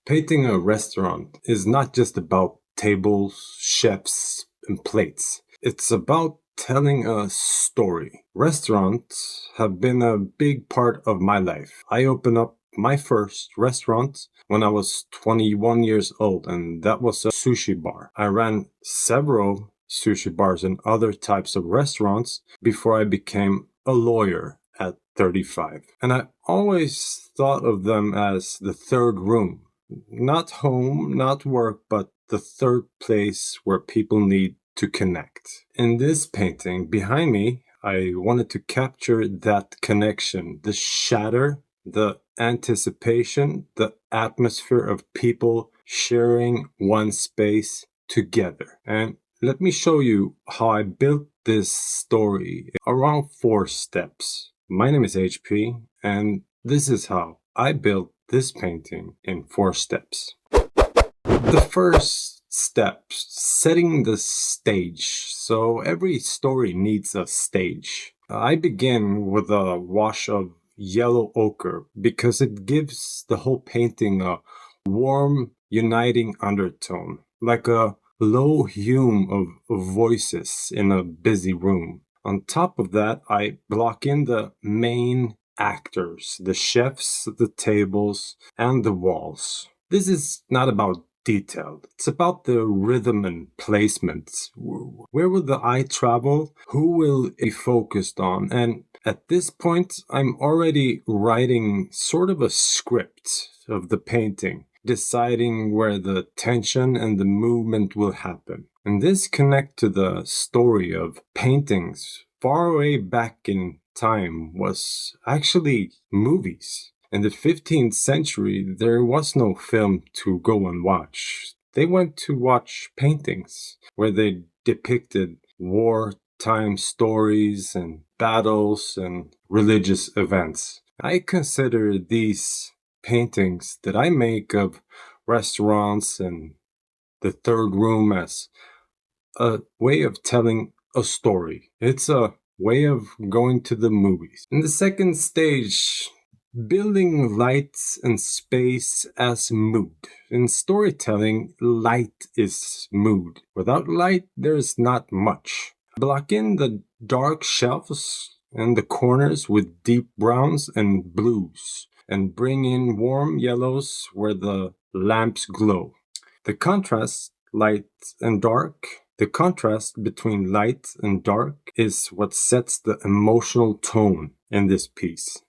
Painting a restaurant is not just about tables, chefs, and plates. It's about telling a story. Restaurants have been a big part of my life. I opened up my first restaurant when I was 21 years old, and that was a sushi bar. I ran several sushi bars and other types of restaurants before I became a lawyer at 35. And I always thought of them as the third room. Not home, not work, but the third place where people need to connect. In this painting behind me, I wanted to capture that connection, the shatter, the anticipation, the atmosphere of people sharing one space together. And let me show you how I built this story around 4 steps. My name is HP, and this is how I built this painting in 4 steps. The first step, setting the stage. So every story needs a stage. I begin with a wash of yellow ochre because it gives the whole painting a warm, uniting undertone, like a low hum of voices in a busy room. On top of that, I block in the main actors, the chefs, the tables, and the walls. This is not about detail. It's about the rhythm and placements. Where will the eye travel? Who will it be focused on? And at this point, I'm already writing sort of a script of the painting, deciding where the tension and the movement will happen. And this connect to the story of paintings far way back in time was actually movies. In the 15th century, there was no film to go and watch. They went to watch paintings where they depicted wartime stories and battles and religious events. I consider these paintings that I make of restaurants and the third room as a way of telling a story. It's a way of going to the movies. In the second stage, building lights and space as mood. In storytelling, light is mood. Without light, there's not much. Block in the dark shelves and the corners with deep browns and blues, and bring in warm yellows where the lamps glow. The contrast, light and dark, the contrast between light and dark is what sets the emotional tone in this piece.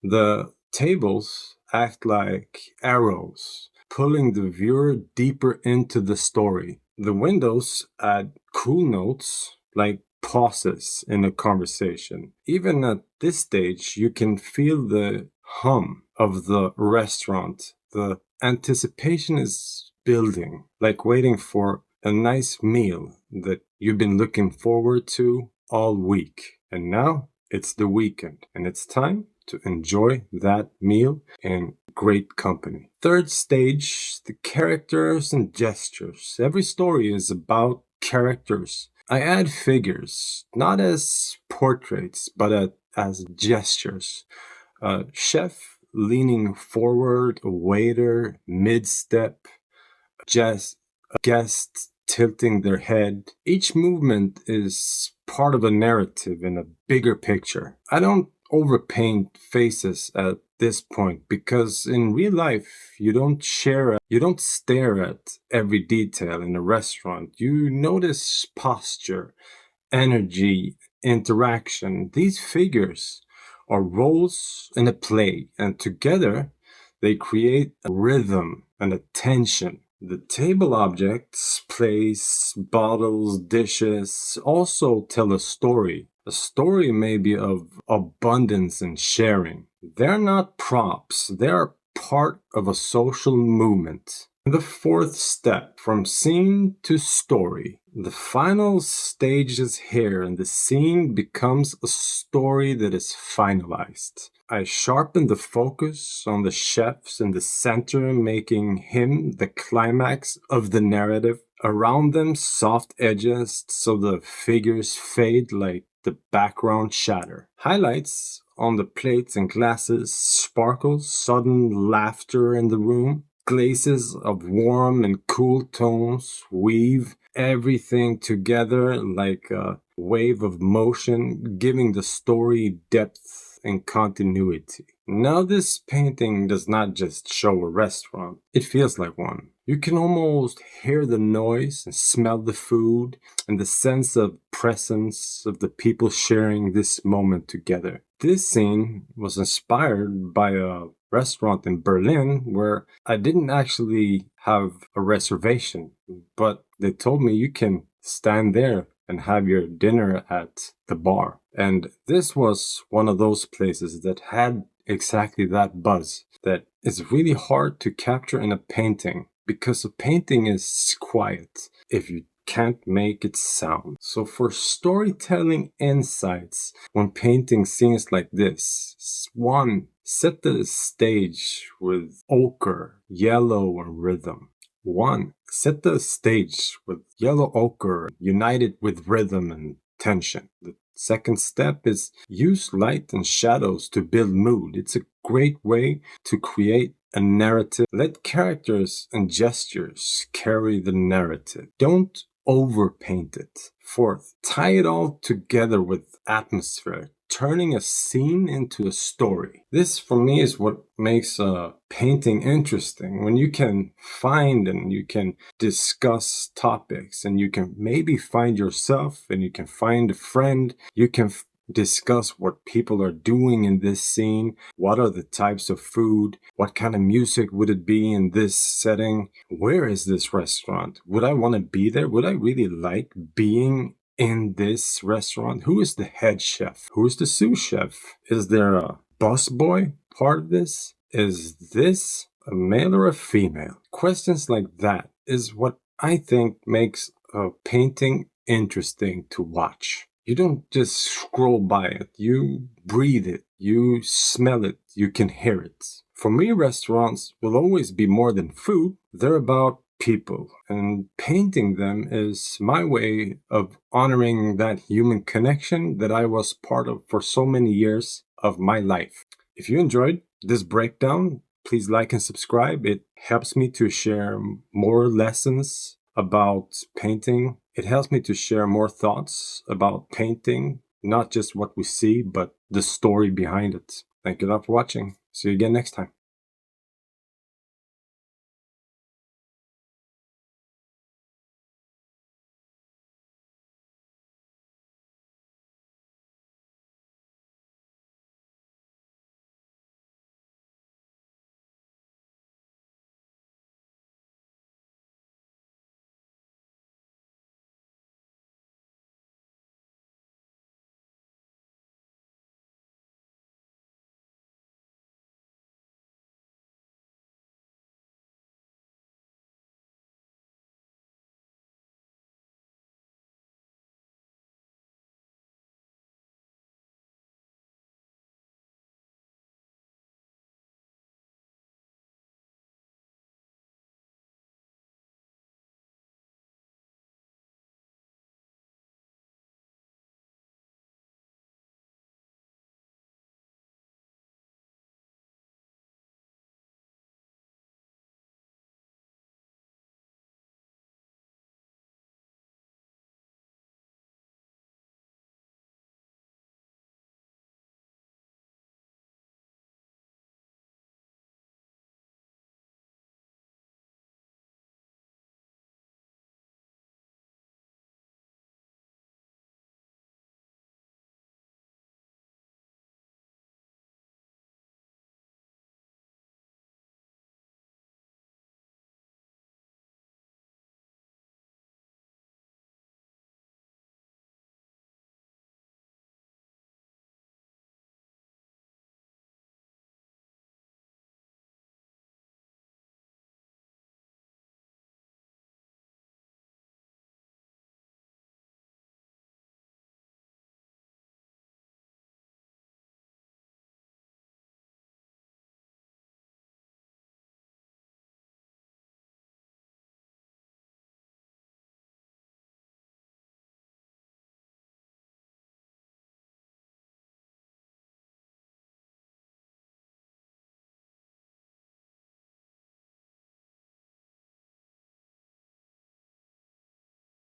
The tables act like arrows, pulling the viewer deeper into the story. The windows add cool notes, like pauses in a conversation. Even at this stage, you can feel the hum of the restaurant. The anticipation is building, like waiting for a nice meal that you've been looking forward to all week. And now it's the weekend, and it's time to enjoy that meal in great company. Third stage, the characters and gestures. Every story is about characters. I add figures, not as portraits, but as gestures. A chef leaning forward, a waiter mid-step, a guest tilting their head. Each movement is part of a narrative in a bigger picture. I don't overpaint faces at this point because in real life you don't stare at every detail in a restaurant. You notice posture, energy, interaction. These figures are roles in a play, and together they create a rhythm and a tension. The table objects, plates, bottles, dishes also tell a story. A story maybe of abundance and sharing. They're not props, they're part of a social movement. The fourth step, from scene to story. The final stage is here, and the scene becomes a story that is finalized. I sharpen the focus on the chefs in the center, making him the climax of the narrative. Around them, soft edges so the figures fade like the background shatter. Highlights on the plates and glasses, sparkles, sudden laughter in the room. glazes of warm and cool tones weave everything together like a wave of motion, giving the story depth and continuity. Now, this painting does not just show a restaurant, it feels like one. You can almost hear the noise and smell the food and the sense of presence of the people sharing this moment together. This scene was inspired by a restaurant in Berlin where I didn't actually have a reservation, but they told me you can stand there and have your dinner at the bar. And this was one of those places that had exactly that buzz that is really hard to capture in a painting, because a painting is quiet if you can't make it sound. So for storytelling insights when painting scenes like this, one, set the stage with ochre, yellow, and rhythm. Set the stage with yellow ochre united with rhythm and tension. The second step is use light and shadows to build mood. It's a great way to create a narrative. Let characters and gestures carry the narrative. Don't overpaint it. Fourth, tie it all together with atmosphere, turning a scene into a story. This, for me, is what makes a painting interesting. When you can find and you can discuss topics, and you can maybe find yourself, and you can find a friend, you can discuss what people are doing in this scene, what are the types of food, what kind of music would it be in this setting, where is this restaurant, would I want to be there, would I really like being in this restaurant, who is the head chef, who is the sous chef, is there a busboy part of this, is this a male or a female? Questions like that is what I think makes a painting interesting to watch. You don't just scroll by it, you breathe it, you smell it, you can hear it. For me, restaurants will always be more than food. They're about people, and painting them is my way of honoring that human connection that I was part of for so many years of my life. If you enjoyed this breakdown, please like and subscribe. It helps me to share more lessons about painting. It helps me to share more thoughts about painting, not just what we see, but the story behind it. Thank you a lot for watching. See you again next time.